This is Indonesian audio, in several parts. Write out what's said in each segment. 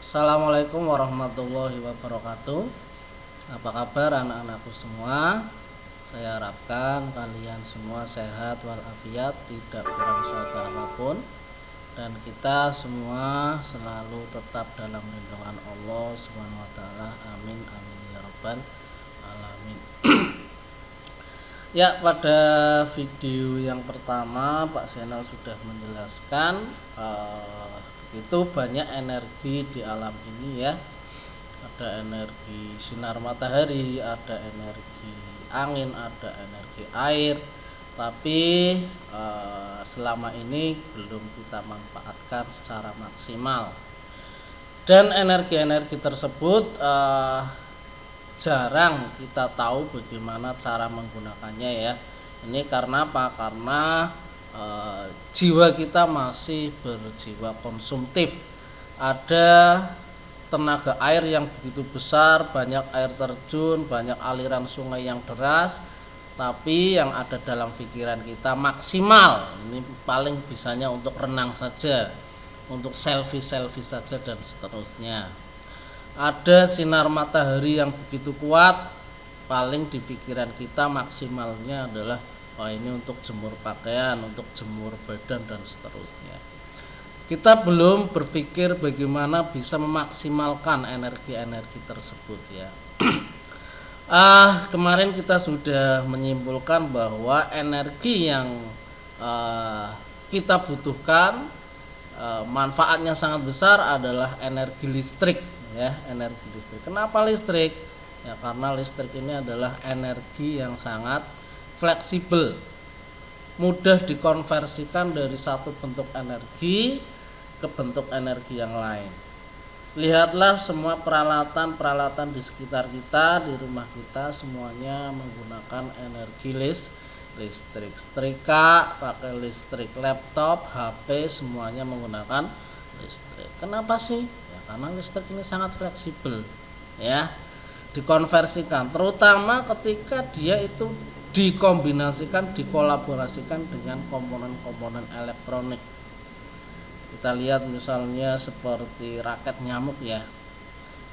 Assalamualaikum warahmatullahi wabarakatuh. Apa kabar anak-anakku semua? Saya harapkan kalian semua sehat walafiat, tidak kurang suatu apapun, dan kita semua selalu tetap dalam lindungan Allah Subhanahu wa taala. Amin amin ya rabbal alamin. Ya, pada video yang pertama Pak Zainal sudah menjelaskan itu banyak energi di alam ini ya. Ada energi sinar matahari, ada energi angin, ada energi air. Tapi selama ini belum kita manfaatkan secara maksimal. Dan energi-energi tersebut jarang kita tahu bagaimana cara menggunakannya ya. Ini karena apa? Karena jiwa kita masih berjiwa konsumtif. Ada tenaga air yang begitu besar, banyak air terjun, banyak aliran sungai yang deras, tapi yang ada dalam pikiran kita maksimal ini paling bisanya untuk renang saja, untuk selfie saja dan seterusnya. Ada sinar matahari yang begitu kuat, paling di pikiran kita maksimalnya adalah ini untuk jemur pakaian, untuk jemur badan dan seterusnya. Kita belum berpikir bagaimana bisa memaksimalkan energi-energi tersebut ya. Kemarin kita sudah menyimpulkan bahwa energi yang kita butuhkan manfaatnya sangat besar adalah energi listrik ya, energi listrik. Kenapa listrik? Ya karena listrik ini adalah energi yang sangat fleksibel, mudah dikonversikan dari satu bentuk energi ke bentuk energi yang lain. Lihatlah semua peralatan di sekitar kita, di rumah kita, semuanya menggunakan energi listrik. Setrika pakai listrik, laptop, HP semuanya menggunakan listrik. Kenapa sih? Ya karena listrik ini sangat fleksibel ya, dikonversikan, terutama ketika dia itu dikombinasikan, dikolaborasikan dengan komponen-komponen elektronik. Kita lihat misalnya seperti raket nyamuk ya.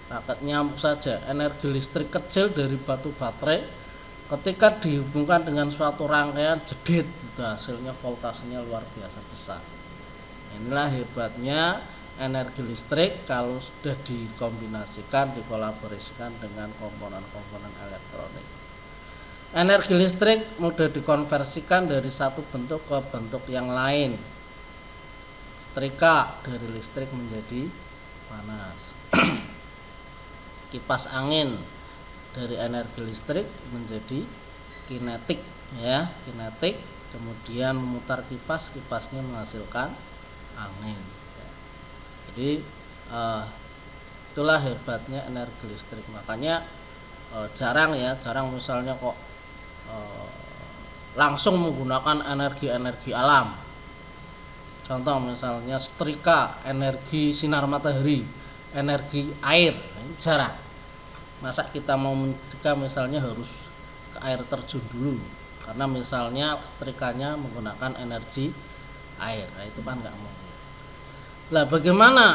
Raket nyamuk saja energi listrik kecil dari batu baterai, ketika dihubungkan dengan suatu rangkaian jedit, itu hasilnya voltasenya luar biasa besar. Inilah hebatnya energi listrik kalau sudah dikombinasikan, dikolaborasikan dengan komponen-komponen elektronik. Energi listrik mudah dikonversikan dari satu bentuk ke bentuk yang lain. Setrika dari listrik menjadi panas. Kipas angin dari energi listrik menjadi kinetik ya, kinetik. Kemudian memutar kipas, kipasnya menghasilkan angin. Jadi itulah hebatnya energi listrik. Makanya jarang misalnya kok langsung menggunakan energi-energi alam. Contoh misalnya setrika, energi sinar matahari, energi air, ini jarang. Masa kita mau menyetrika misalnya harus ke air terjun dulu, karena misalnya setrikanya menggunakan energi air, nah itu kan nggak mungkin. Lah bagaimana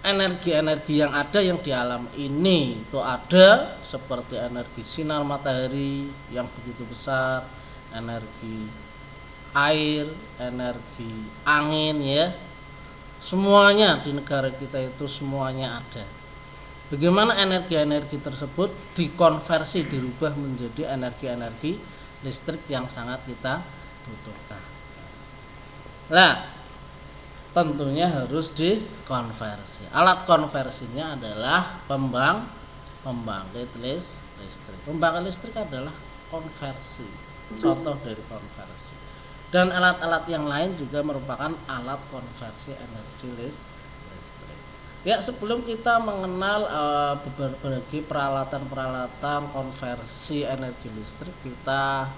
energi-energi yang ada yang di alam ini itu ada seperti energi sinar matahari yang begitu besar, energi air, energi angin ya. Semuanya di negara kita itu semuanya ada. Bagaimana energi-energi tersebut dikonversi, dirubah menjadi energi-energi listrik yang sangat kita butuhkan. Nah, tentunya harus dikonversi. Alat konversinya adalah pembangkit listrik. Pembangkit listrik adalah konversi, contoh dari konversi. Dan alat-alat yang lain juga merupakan alat konversi energi listrik. Ya, sebelum kita mengenal berbagai peralatan konversi energi listrik, kita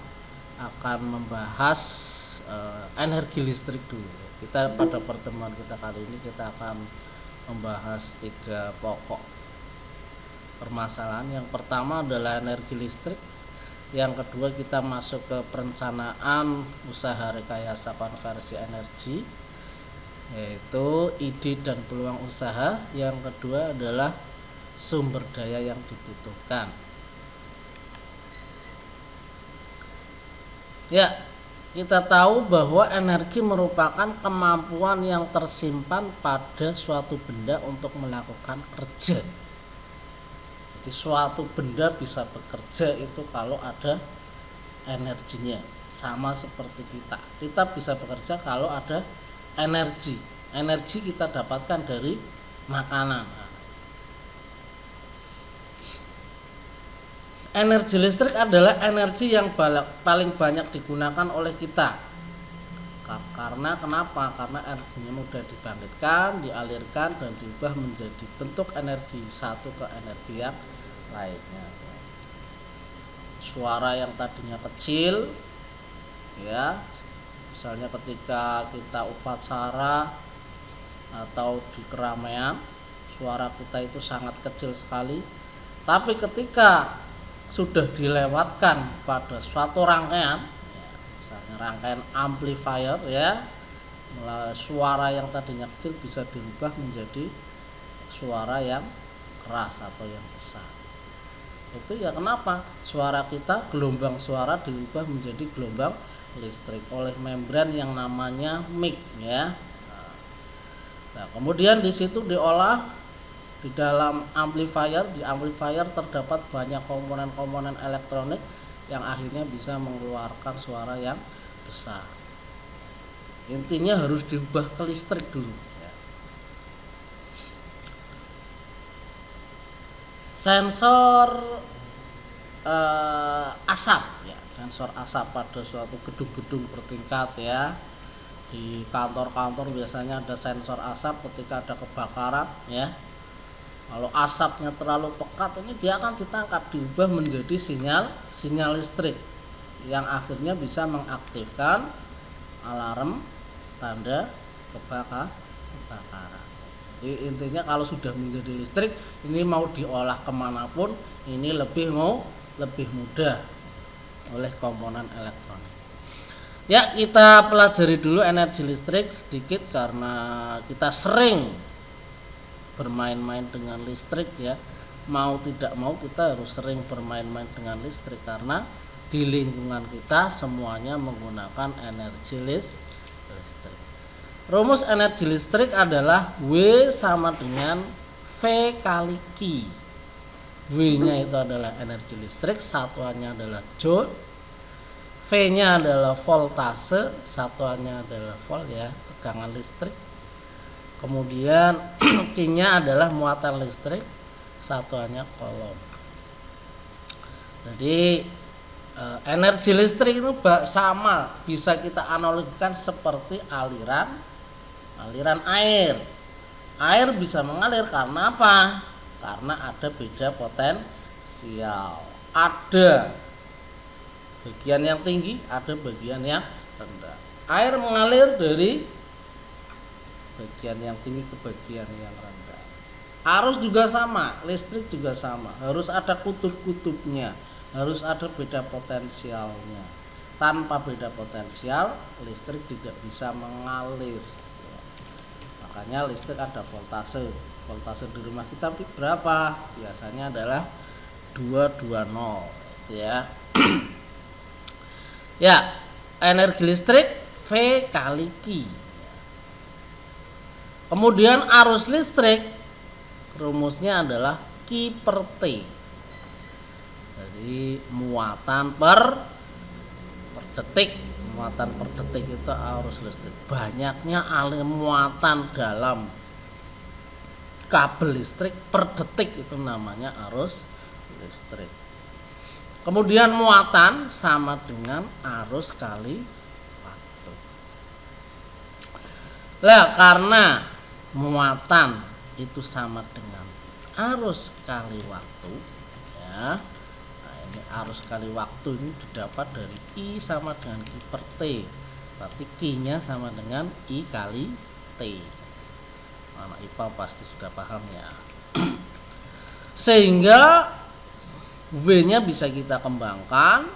akan membahas energi listrik dulu. Kita pada pertemuan kita kali ini kita akan membahas 3 pokok permasalahan. Yang pertama adalah energi listrik. Yang kedua kita masuk ke perencanaan usaha rekayasa konversi energi. yaitu ide dan peluang usaha. Yang kedua adalah sumber daya yang dibutuhkan. Ya, kita tahu bahwa energi merupakan kemampuan yang tersimpan pada suatu benda untuk melakukan kerja. Jadi suatu benda bisa bekerja itu kalau ada energinya. Sama seperti kita bisa bekerja kalau ada energi. Energi kita dapatkan dari makanan. Energi listrik adalah energi yang paling banyak digunakan oleh kita. Karena kenapa? Karena energinya mudah dibangkitkan, dialirkan, dan diubah menjadi bentuk energi satu ke energi yang lainnya. Suara yang tadinya kecil, ya, misalnya ketika kita upacara atau di keramaian, suara kita itu sangat kecil sekali. Tapi ketika sudah dilewatkan pada suatu rangkaian, ya, misalnya rangkaian amplifier, ya, suara yang tadinya kecil bisa dirubah menjadi suara yang keras atau yang besar. Itu ya kenapa suara kita, gelombang suara dirubah menjadi gelombang listrik oleh membran yang namanya mic, ya. Nah, kemudian di situ diolah di dalam amplifier. Di amplifier terdapat banyak komponen-komponen elektronik yang akhirnya bisa mengeluarkan suara yang besar. Intinya harus diubah ke listrik dulu, ya. Sensor asap, ya, sensor asap pada suatu gedung-gedung bertingkat, ya. Di kantor-kantor biasanya ada sensor asap ketika ada kebakaran, ya. Kalau asapnya terlalu pekat, ini dia akan ditangkap, diubah menjadi sinyal listrik yang akhirnya bisa mengaktifkan alarm tanda kebakaran. Jadi intinya kalau sudah menjadi listrik, ini mau diolah kemanapun, ini lebih mudah oleh komponen elektronik. Ya, kita pelajari dulu energi listrik sedikit karena kita sering bermain-main dengan listrik, ya. Mau tidak mau kita harus sering bermain-main dengan listrik karena di lingkungan kita semuanya menggunakan energi listrik. Rumus energi listrik adalah W sama dengan V kali Q. W-nya itu adalah energi listrik, satuannya adalah joule. V-nya adalah voltase, satuannya adalah volt, ya, tegangan listrik. Kemudian Q-nya adalah muatan listrik, satuannya coulomb. Jadi energi listrik itu sama, bisa kita analogikan seperti aliran air. Air bisa mengalir karena apa? Karena ada beda potensial. Ada bagian yang tinggi, ada bagian yang rendah. Air mengalir dari bagian yang tinggi ke bagian yang rendah. Arus juga sama, listrik juga sama. Harus ada kutub-kutubnya, harus ada beda potensialnya. Tanpa beda potensial, listrik tidak bisa mengalir. Makanya listrik ada voltase. Voltase di rumah kita berapa? Biasanya adalah 220, gitu ya. Ya, energi listrik V kali Q. Kemudian arus listrik rumusnya adalah Q per T. Jadi muatan per detik. Muatan per detik itu arus listrik. Banyaknya muatan dalam kabel listrik per detik itu namanya arus listrik. Kemudian muatan sama dengan arus kali waktu. Lah, karena muatan itu sama dengan arus kali waktu, ya. Nah, ini arus kali waktu ini didapat dari I sama dengan Q per T. Berarti Q-nya sama dengan I kali T. Anak IPA pasti sudah paham, ya. Sehingga V-nya bisa kita kembangkan,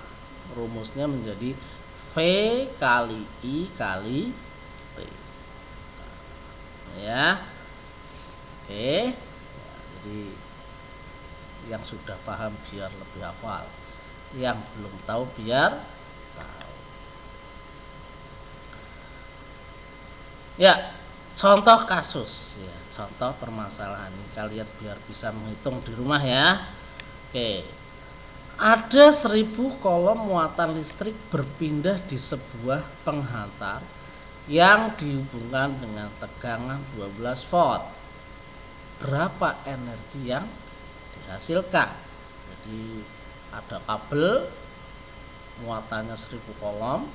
rumusnya menjadi V kali I kali T. ya. Oke. Ya, jadi yang sudah paham biar lebih hafal, yang belum tahu biar tahu. Ya, contoh kasus ya, contoh permasalahan ini kalian biar bisa menghitung di rumah ya. Oke. Ada 1000 kolom muatan listrik berpindah di sebuah penghantar yang dihubungkan dengan tegangan 12 volt. Berapa energi yang dihasilkan? Jadi ada kabel muatannya 1000 kolom,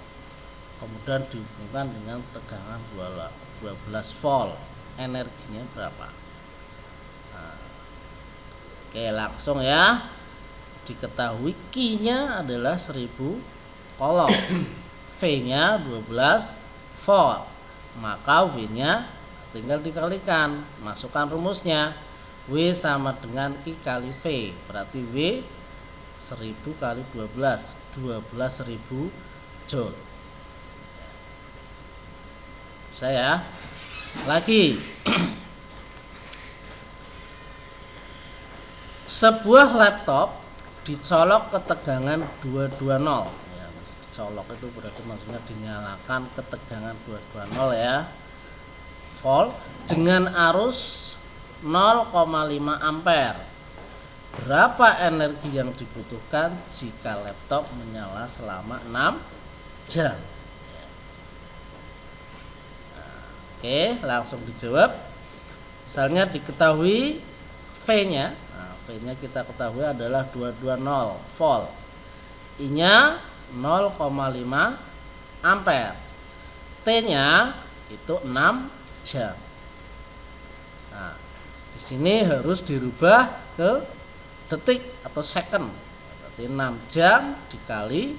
kemudian dihubungkan dengan tegangan 12 volt. Energinya berapa? Nah, oke, langsung ya. Diketahui Q-nya adalah 1000 kolom, V-nya 12 volt, maka W-nya tinggal dikalikan, masukkan rumusnya. W sama dengan I kali V, berarti W 1000 kali 12.000 joule. Saya lagi sebuah laptop dicolok ke tegangan 220 ya, dicolok itu berarti maksudnya dinyalakan ke tegangan 220 ya, volt, dengan arus 0,5 ampere. Berapa energi yang dibutuhkan jika laptop menyala selama 6 jam? Nah, oke, langsung dijawab. Misalnya diketahui V-nya, V-nya kita ketahui adalah 220 volt, I-nya 0,5 ampere, T-nya itu 6 jam. Nah, di sini harus dirubah ke detik atau second, berarti 6 jam dikali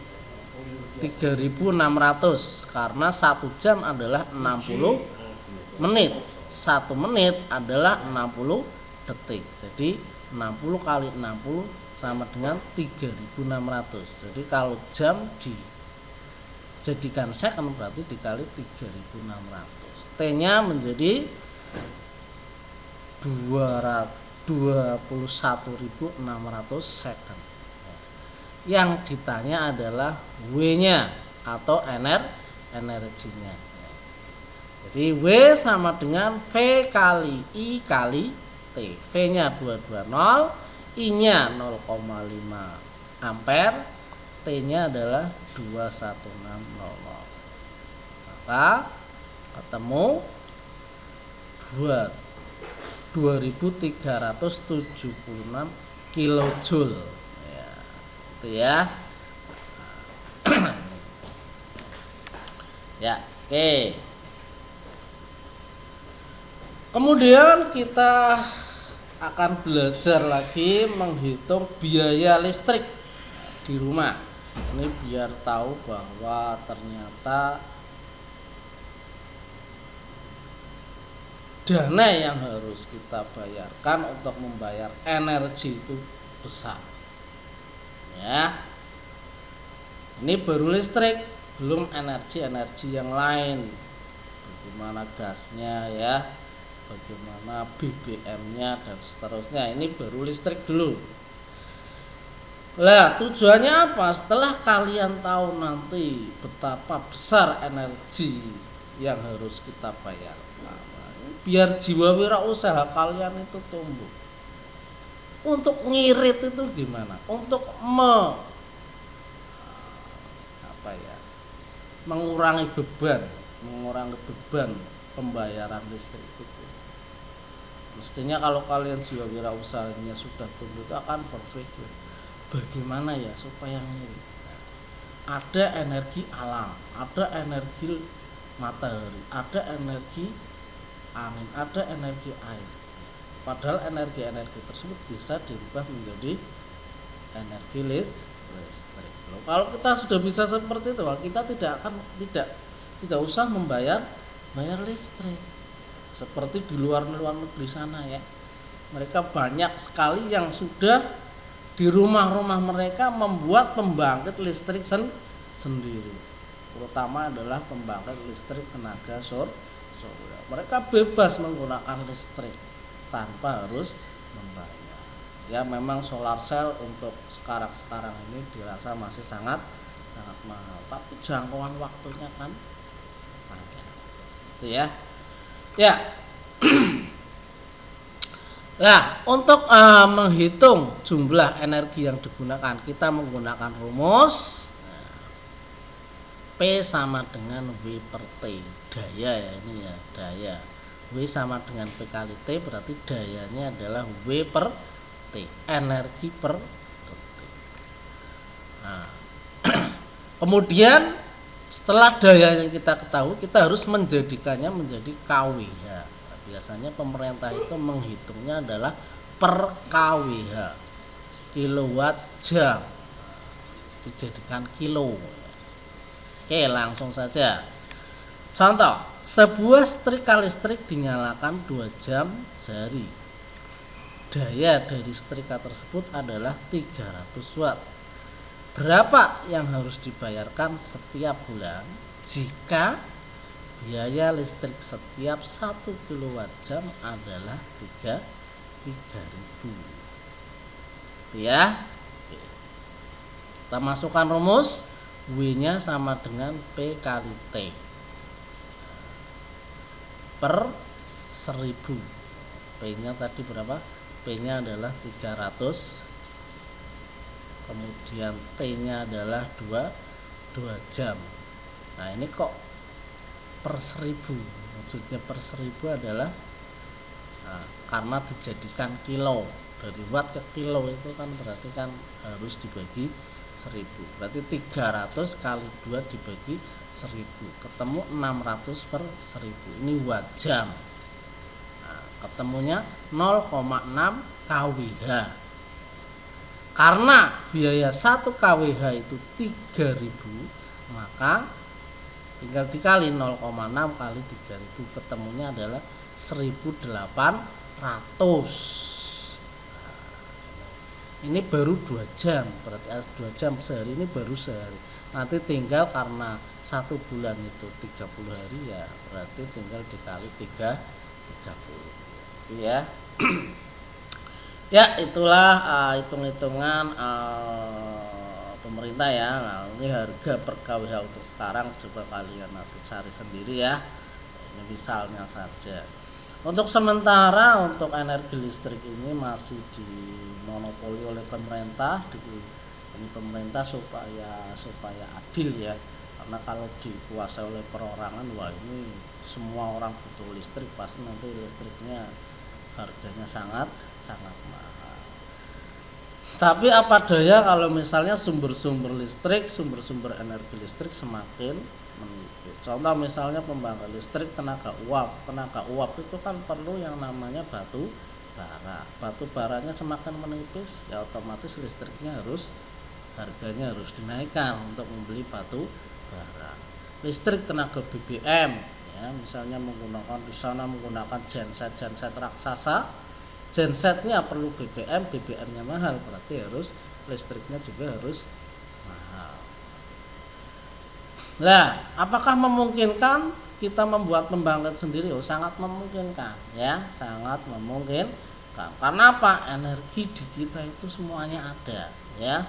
3600, karena 1 jam adalah 60 menit, 1 menit adalah 60 detik. Jadi 60 kali 60 sama dengan 3600. Jadi kalau jam dijadikan second berarti dikali 3600. T-nya menjadi 21.600 second. Yang ditanya adalah W-nya atau energinya. Jadi W sama dengan V kali I kali T. V-nya 220, I-nya 0,5 ampere, T-nya adalah 21600. Maka ketemu 2376 kilojoule. Ya, itu ya. Ya, oke. Kemudian kita akan belajar lagi menghitung biaya listrik di rumah. Ini biar tahu bahwa ternyata dana yang harus kita bayarkan untuk membayar energi itu besar. Ya. Ini baru listrik, belum energi-energi yang lain. Bagaimana gasnya ya, bagaimana BBM-nya dan seterusnya. Ini baru listrik dulu. Lah, tujuannya apa? Setelah kalian tahu nanti betapa besar energi yang harus kita bayar, biar jiwa wirausaha kalian itu tumbuh. Untuk ngirit itu gimana? Untuk mengurangi beban pembayaran listrik itu. Mestinya kalau kalian jiwa wirausahanya sudah tumbuh itu akan berpikir bagaimana ya supaya ngirit. Ada energi alam, ada energi matahari, ada energi angin, ada energi air. Padahal energi-energi tersebut bisa dirubah menjadi energi listrik. Loh, kalau kita sudah bisa seperti itu, kita tidak usah bayar listrik. Seperti di luar negeri sana ya. Mereka banyak sekali yang sudah di rumah-rumah mereka membuat pembangkit listrik sendiri. Terutama adalah pembangkit listrik tenaga surya. mereka bebas menggunakan listrik tanpa harus membayar. Ya memang solar cell untuk sekarang ini dirasa masih sangat mahal, tapi jangkauan waktunya kan panjang. Itu ya. Ya. Nah, untuk menghitung jumlah energi yang digunakan, kita menggunakan rumus P sama dengan W per T. Daya ya, ini ya, daya. W sama dengan P kali T, berarti dayanya adalah W per T, energi per detik. Nah, kemudian setelah daya yang kita ketahui, kita harus menjadikannya menjadi kWh. Biasanya pemerintah itu menghitungnya adalah per kWh, kilowatt jam, dijadikan kilo. Oke, langsung saja. Contoh, sebuah setrika listrik dinyalakan 2 jam sehari. Daya dari setrika tersebut adalah 300 watt. Berapa yang harus dibayarkan setiap bulan jika biaya listrik setiap 1 kWh adalah 3.000? Itu ya. Kita masukkan rumus, W-nya sama dengan P kali T per 1000. P-nya tadi berapa? P-nya adalah 300. Kemudian T-nya adalah 2 jam. Nah, ini kok per 1000, maksudnya per 1000 adalah karena dijadikan kilo, dari watt ke kilo itu kan berarti kan harus dibagi 1000, berarti 300 kali 2 dibagi 1000, ketemu 600 per 1000, ini watt jam. Ketemunya 0,6 kWh. Karena biaya 1 kWh itu 3000, maka tinggal dikali 0,6 kali 3000, ketemunya adalah 1800. Ini baru 2 jam, berarti 2 jam sehari, ini baru sehari. Nanti tinggal karena 1 bulan itu 30 hari ya, berarti tinggal dikali 30. Itu ya. Ya, itulah hitung-hitungan pemerintah ya. Nah, ini harga per kWh untuk sekarang, coba kalian nanti cari sendiri ya. Ini misalnya saja. Untuk sementara untuk energi listrik ini masih dimonopoli oleh pemerintah, ini pemerintah supaya adil ya. Karena kalau dikuasai oleh perorangan, wah ini semua orang butuh listrik, pasti nanti listriknya harganya sangat mahal. Tapi apa daya kalau misalnya sumber-sumber listrik, sumber-sumber energi listrik semakin menipis. Contoh misalnya pembangkit listrik tenaga uap. Tenaga uap itu kan perlu yang namanya batu bara. Batu baranya semakin menipis, ya otomatis listriknya harganya harus dinaikkan untuk membeli batu bara. Listrik tenaga BBM, ya misalnya menggunakan di sana menggunakan genset raksasa, gensetnya perlu BBM-nya mahal, berarti harus listriknya juga harus mahal. Nah, apakah memungkinkan kita membuat pembangkit sendiri? Oh, sangat memungkinkan ya, sangat memungkinkan. Karena apa? Energi di kita itu semuanya ada ya.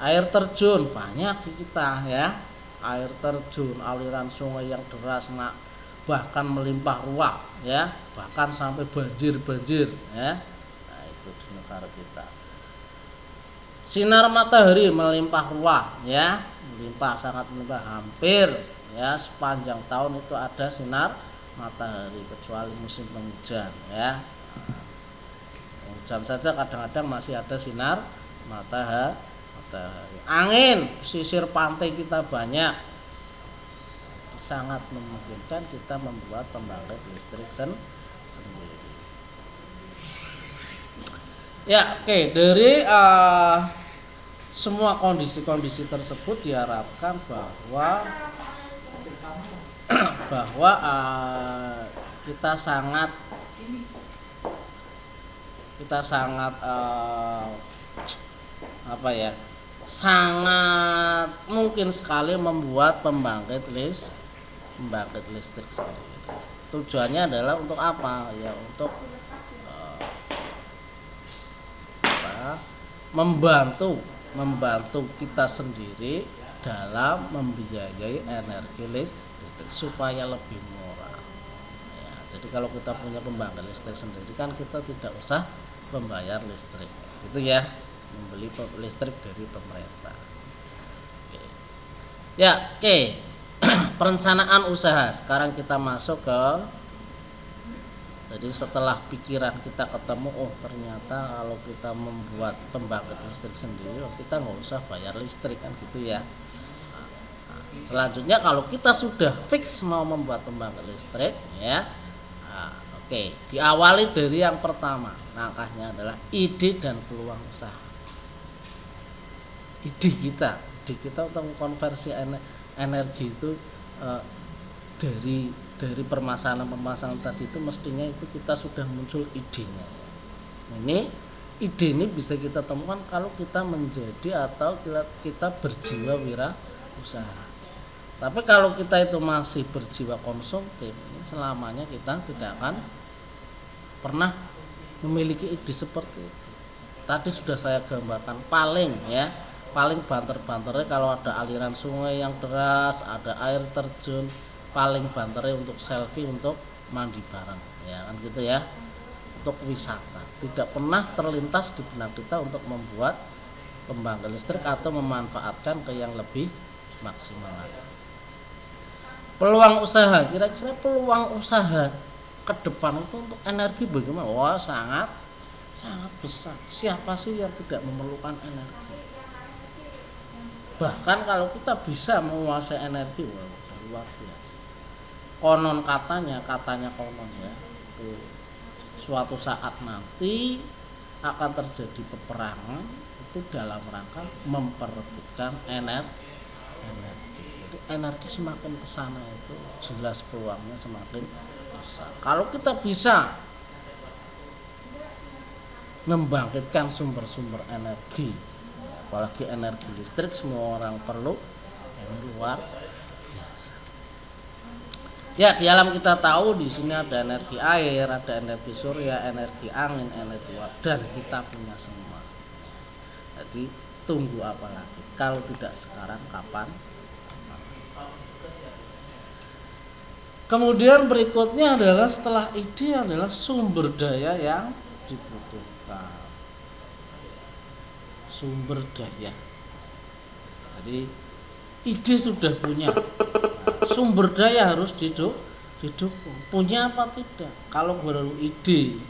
Air terjun banyak di kita ya. Air terjun, aliran sungai yang deras, bahkan melimpah ruah ya, bahkan sampai banjir ya. Nah, itu di negara kita. Sinar matahari melimpah ruah ya, sangat melimpah, hampir ya sepanjang tahun itu ada sinar matahari kecuali musim penghujan ya. Hujan saja kadang-kadang masih ada sinar matahari. Angin pesisir pantai kita banyak, sangat memungkinkan kita membuat pembangkit listrik sendiri. Ya, oke. Dari semua kondisi-kondisi tersebut diharapkan bahwa kita sangat sangat mungkin sekali membuat pembangkit listrik sendiri. Tujuannya adalah untuk apa? Ya untuk membantu kita sendiri dalam membiayai energi listrik supaya lebih murah. Ya, jadi kalau kita punya pembangkit listrik sendiri kan kita tidak usah membayar listrik, gitu ya, membeli listrik dari pemerintah. Oke. Ya, oke. Perencanaan usaha. Sekarang kita masuk ke, jadi setelah pikiran kita ketemu, oh ternyata kalau kita membuat pembangkit listrik sendiri, oh, kita nggak usah bayar listrik kan, gitu ya. Selanjutnya kalau kita sudah fix mau membuat pembangkit listrik, ya, oke, diawali dari yang pertama. Langkahnya adalah ide dan peluang usaha. Ide kita untuk konversi energi itu dari permasalahan tadi itu mestinya itu kita sudah muncul idenya. Ide ini bisa kita temukan kalau kita menjadi atau kita berjiwa wirausaha. Tapi kalau kita itu masih berjiwa konsumtif, selamanya kita tidak akan pernah memiliki ide seperti itu. Tadi sudah saya gambarkan paling banter-banternya kalau ada aliran sungai yang deras, ada air terjun, paling banternya untuk selfie, untuk mandi bareng, ya kan gitu ya, untuk wisata. Tidak pernah terlintas di benak kita untuk membuat pembangkit listrik atau memanfaatkan ke yang lebih maksimal lagi. Peluang usaha, kira-kira peluang usaha ke depan itu untuk energi bagaimana? Wah, sangat besar. Siapa sih yang tidak memerlukan energi? Bahkan kalau kita bisa menguasai energi, wah, udah luar biasa. Konon katanya konon ya, itu suatu saat nanti akan terjadi peperangan itu dalam rangka memperebutkan energi. Jadi energi semakin kesana itu jelas peluangnya semakin besar. Kalau kita bisa membangkitkan sumber-sumber energi, apalagi energi listrik, semua orang perlu, ini luar biasa. Ya, di alam kita tahu di sini ada energi air, ada energi surya, energi angin, energi uap, dan kita punya semua. Jadi tunggu apa lagi? Kalau tidak sekarang, kapan? Kemudian berikutnya adalah setelah ide adalah sumber daya yang dibutuhkan. Sumber daya. Jadi ide sudah punya, sumber daya harus didukung. Punya apa tidak? Kalau baru ide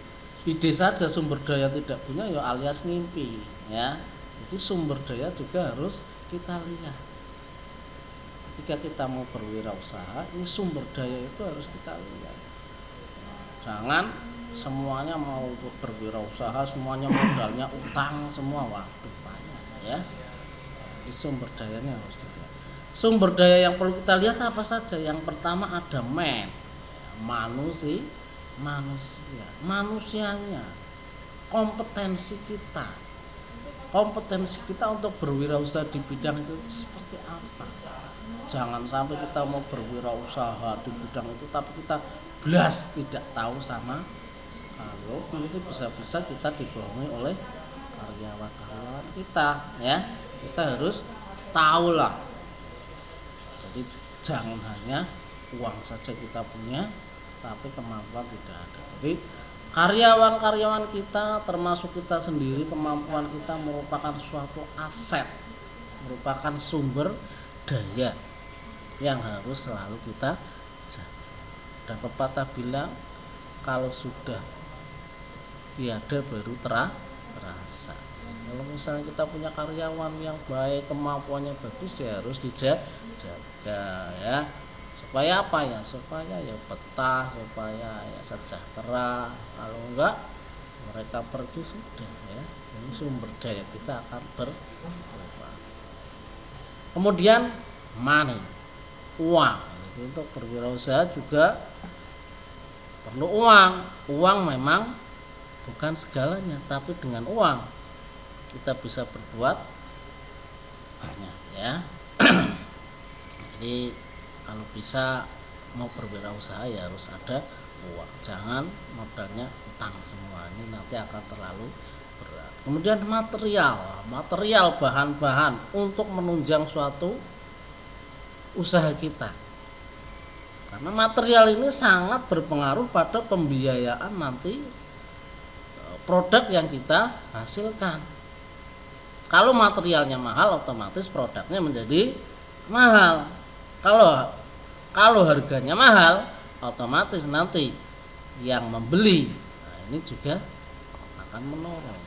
saja sumber daya tidak punya, ya alias ngimpi, ya. Jadi sumber daya juga harus kita lihat. Ketika kita mau berwirausaha, ini sumber daya itu harus kita lihat. Jangan semuanya mau berwirausaha, semuanya modalnya utang semua, waduh banyak ya. Ini sumber dayanya harus dilihat. Sumber daya yang perlu kita lihat apa saja? Yang pertama ada manusianya, kompetensi kita untuk berwirausaha di bidang itu seperti apa. Jangan sampai kita mau berwirausaha di bidang itu tapi kita belas tidak tahu sama sekali. Nanti bisa-bisa kita dibohongi oleh karyawan kita, ya. Kita harus tahu lah. Jadi jangan hanya uang saja kita punya tapi kemampuan tidak ada. Jadi karyawan kita termasuk kita sendiri, kemampuan kita merupakan suatu aset, merupakan sumber daya yang harus selalu kita jaga. Dan pepatah bilang kalau sudah tiada baru terasa. Kalau misalnya kita punya karyawan yang baik, kemampuannya bagus, ya harus dijaga, ya. Supaya apa ya? Supaya ya betah, supaya ya sejahtera. Kalau enggak, mereka pergi sudah, ya. Ini sumber daya kita akan berubah. Kemudian uang. Jadi untuk berwirausaha juga perlu uang. Uang memang bukan segalanya, tapi dengan uang kita bisa berbuat banyak, ya. Jadi kalau bisa mau berwirausaha ya harus ada uang, jangan modalnya utang semua, ini nanti akan terlalu berat. Kemudian material bahan-bahan untuk menunjang suatu usaha kita, karena material ini sangat berpengaruh pada pembiayaan nanti produk yang kita hasilkan. Kalau materialnya mahal, otomatis produknya menjadi mahal. Kalau harganya mahal, otomatis nanti yang membeli, nah ini juga akan menurun.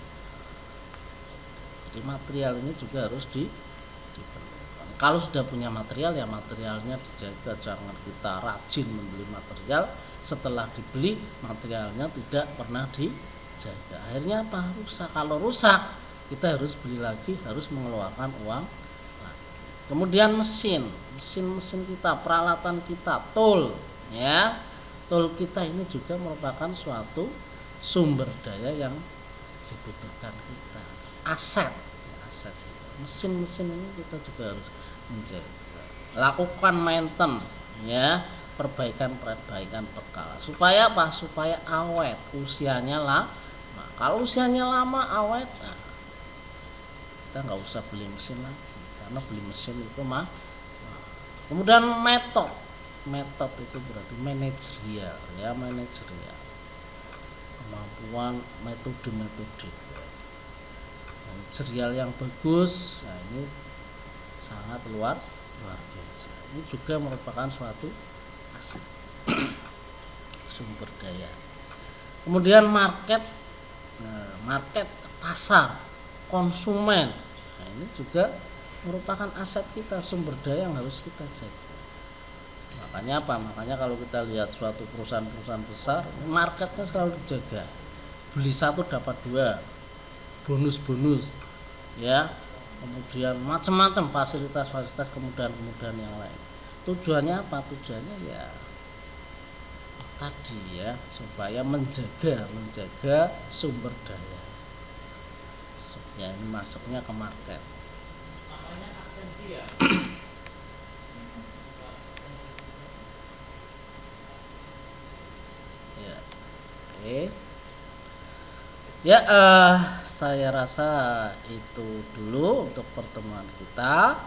Jadi material ini juga harus diperlukan. Kalau sudah punya material, ya materialnya dijaga, jangan kita rajin membeli material, setelah dibeli materialnya tidak pernah dijaga, akhirnya apa? Rusak. Kalau rusak, kita harus beli lagi, harus mengeluarkan uang. Kemudian mesin kita, peralatan kita, tool ya. Tool kita ini juga merupakan suatu sumber daya yang dibutuhkan kita. Aset. Mesin ini kita juga harus menjaga. Lakukan maintenance ya, perbaikan bekal. Supaya apa? Supaya awet, usianya lama. Kalau usianya lama awet, nah, kita nggak usah beli mesin lagi, karena beli mesin itu kemudian metode itu berarti manajerial ya, kemampuan metode manajerial yang bagus. Nah, ini sangat luar biasa, ini juga merupakan suatu aset sumber daya. Kemudian market pasar, konsumen, nah ini juga merupakan aset kita, sumber daya yang harus kita jaga. Makanya apa? Makanya kalau kita lihat suatu perusahaan besar, marketnya selalu dijaga. Beli satu dapat dua, bonus ya, kemudian macam-macam fasilitas kemudahan yang lain. Tujuannya apa? Tujuannya ya tadi ya, supaya menjaga sumber daya. Ya, ini masuknya ke market. Ya, oke. Ya, saya rasa itu dulu untuk pertemuan kita.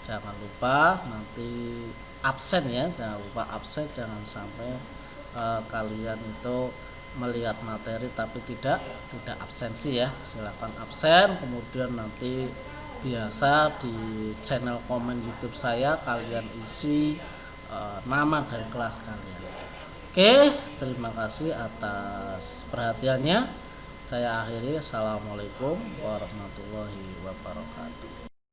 Jangan lupa nanti absen ya, jangan sampai kalian itu melihat materi tapi tidak absensi ya. Silakan absen. Kemudian nanti biasa di channel komen YouTube saya kalian isi nama dan kelas kalian. Oke, terima kasih atas perhatiannya. Saya akhiri. Assalamualaikum warahmatullahi wabarakatuh.